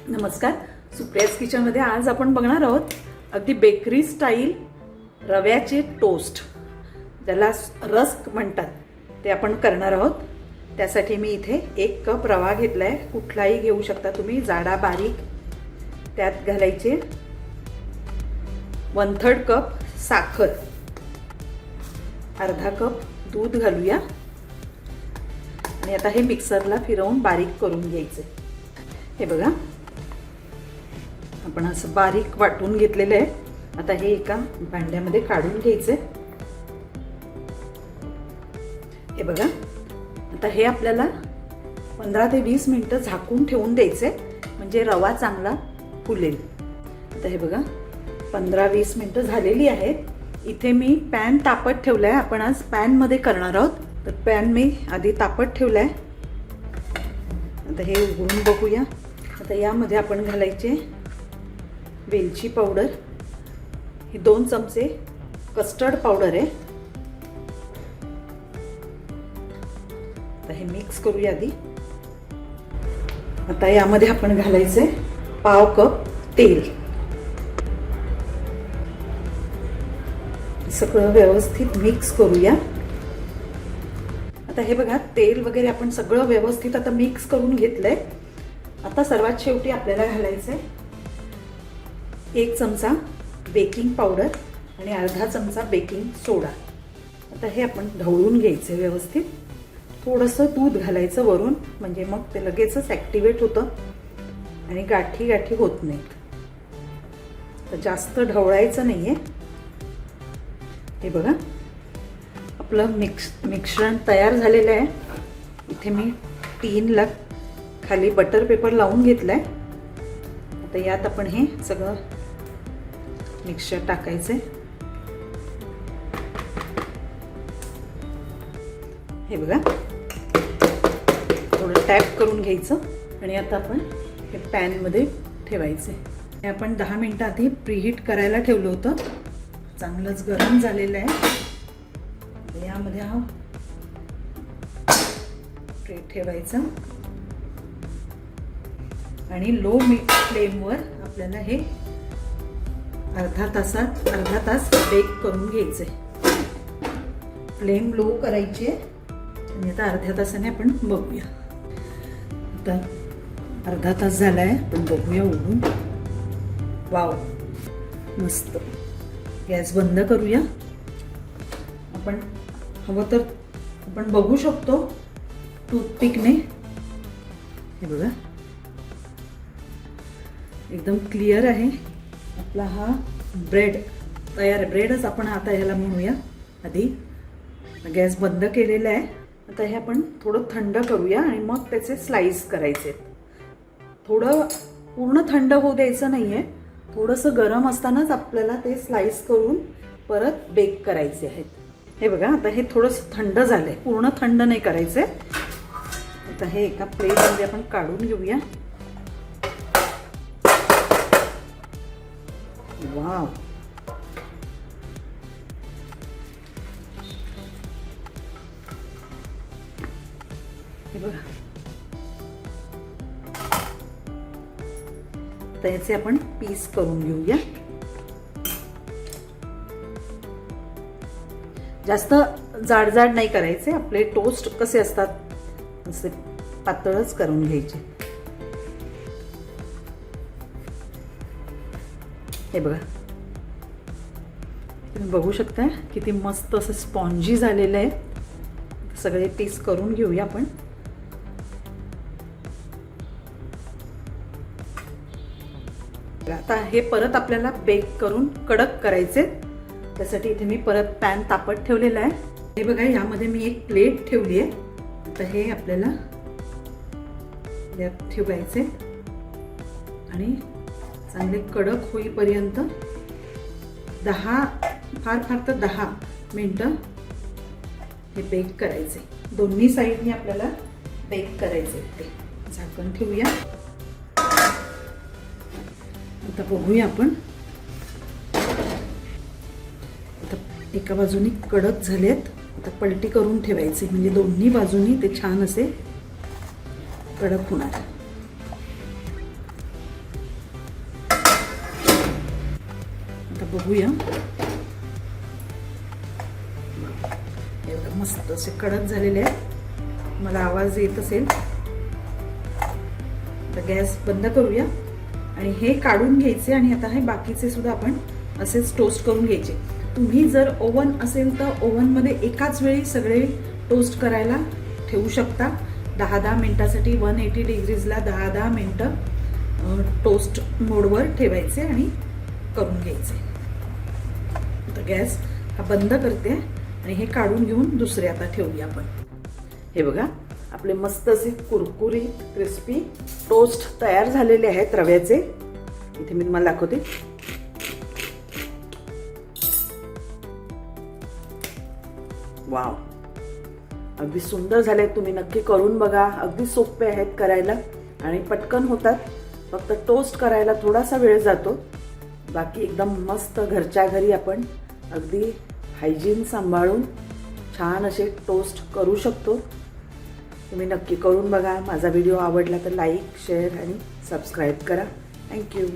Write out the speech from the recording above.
नमस्कार, सुप्रियाज किचनमध्ये आज आपण बघणार आहोत अगदी बेकरी स्टाईल रव्याचे टोस्ट, ज्याला रस्क म्हणतात, ते आपण करणार आहोत। त्यासाठी मी इथे 1 कप रवा घेतलाय, कुठलाही घेऊ शकता तुम्ही, जाडा बारीक। त्यात घालायचे 1/3 कप साखर, अर्धा कप दूध घालूया आणि आता हे मिक्सरला फिरवून बारीक करून घ्यायचे। हे बघा, आपण असं बारीक वाटून घेतलेलं आहे। आता हे एका भांड्यामध्ये काढून घ्यायचे। हे बघा, आता हे आपल्याला 15 ते 20 मिनिटं झाकून ठेवून द्यायचे, म्हणजे रवा चांगला फुलेल। आता हे बघा 15-20 मिनिटं झालेली आहेत। इथे मी पॅन तापत ठेवलाय, आपण आज पॅन मध्ये करणार आहोत, तर पॅन मी आधी तापत ठेवलाय। आता हे उघडून बघूया। आता यामध्ये आपण घालायचे वेलची पावडर, ही 2 चमचे कस्टर्ड पावडर आहे। आता हे मिक्स करूया आधी। आता यामध्ये आपण घालायचे पाव कप तेल, सगळं व्यवस्थित मिक्स करूया। आता हे बघा, तेल वगैरे आपण सगळं व्यवस्थित आता मिक्स करून घेतलंय। आता सर्वात शेवटी आपल्याला घालायचंय 1 चमचा बेकिंग पावडर आणि अर्धा चमचा बेकिंग सोडा। आता हे आपण ढवळून घ्यायचे व्यवस्थित। थोडंसं दूध घालायचं वरून, म्हणजे मग ते लगेचच ॲक्टिवेट होतं आणि गाठी गाठी होत नाहीत। तर जास्त ढवळायचं नाहीये। हे बघा, आपलं मिश्रण तयार झालेलं आहे। इथे मी टीनला खाली बटर पेपर लावून घेतलाय। आता यात आपण हे सगळं मिक्सचर टाकायचे। हे बघा, थोडं टॅप करून घ्यायचं आणि आता आपण हे पॅनमध्ये ठेवायचे। हे आपण 10 मिनिटं आधी प्रीहीट करायला ठेवलं होतं, चांगलंच गरम झालेलं आहे। यामध्ये हा ट्रे ठेवायचा आणि लो फ्लेमवर आपल्याला हे अर्धा तास बेक करून घ्यायचे। फ्लेम लो करायची आणि आता अर्ध्या तासाने आपण बघूया। आता अर्धा तास झालाय, आपण बघूया उघडून। वाव, मस्त। गॅस बंद करूया। आपण हवं तर आपण बघू शकतो टूथपिकने। हे बघा, एकदम क्लिअर आहे। आपला हा ब्रेड तयार आहे। ब्रेडच आपण आता ह्याला म्हणूया। आधी गॅस बंद केलेला आहे। आता हे आपण थोडं थंड करूया आणि मग त्याचे स्लाइस करायचे। थोडं पूर्ण थंड होऊ द्यायचं नाहीये, थोडंसं गरम असतानाच आपल्याला ते स्लाइस करून परत बेक करायचे आहेत। हे बघा, आता हे थोडंसं थंड झालंय, पूर्ण थंड नाही करायचंय। आता हे एका प्लेटमध्ये आपण काढून घेऊया। वाव, हे बघा, तर याचे आपण पीस करून घेऊया। जास्त जाड नाही करायचे, आपले टोस्ट कसे असतात असे पातळच करून घ्यायचे। हे बघा, तुम्ही बघू शकता किती मस्त असं स्पॉन्जी झालेलं आहे। सगळे पीस करून घेऊया आपण। आता हे परत आपल्याला बेक करून कडक करायचे। त्यासाठी इथे मी परत पॅन तापत ठेवलेला आहे। हे बघा, यामध्ये मी एक प्लेट ठेवली आहे। आता हे आपल्याला यात ठेवायचे आणि चांगले कडक होईपर्यंत 10 तर 10 मिनिटं हे बेक करायचे। दोन्ही साईडने आपल्याला बेक करायचे। ते झाकण ठेवूया। आता बघूया आपण। आता एका बाजूनी कडक झालेत, आता पलटी करून ठेवायचे, म्हणजे दोन्ही बाजूनी ते छान असे कडक होणार. आता बघूया. एवढं मस्त असे कडक झालेले आहेत. मला आवाज येत असेल. आता गॅस बंद करूया आणि हे काढून घ्यायचे आणि आता हे बाकीचे सुद्धा आपण असेच टोस्ट करून घ्यायचे. तुम्ही जर ओव्हन असेल तर ओव्हनमध्ये एकाच वेळी सगळे टोस्ट करायला ठेवू शकता. 10-10 मिनिटासाठी 180 डिग्रीजला 10-10 मिनिटं टोस्ट मोडवर ठेवायचे आणि करून घ्यायचे. आता गॅस हा बंद करते आणि हे काढून घेऊन दुसरे आता ठेवूया आपण. हे बघा आपले मस्त असे कुरकुरीत क्रिस्पी टोस्ट तयार झालेले आहेत रव्याचे. इथे मी तुम्हाला दाखवते. वाव, अगदी सुंदर झाले. तुम्ही नक्की करून बघा. अगदी सोपे आहेत करायला आणि पटकन होतात. फक्त टोस्ट करायला थोडासा वेळ जातो. बाकी एकदम मस्त घरच्या घरी आपण अगदी हायजीन सांभाळून छान असे टोस्ट करू शकतो. तुम्ही नक्की करून बघा. माझा व्हिडिओ आवडला तर लाईक, शेअर आणि सबस्क्राईब करा. थँक्यू.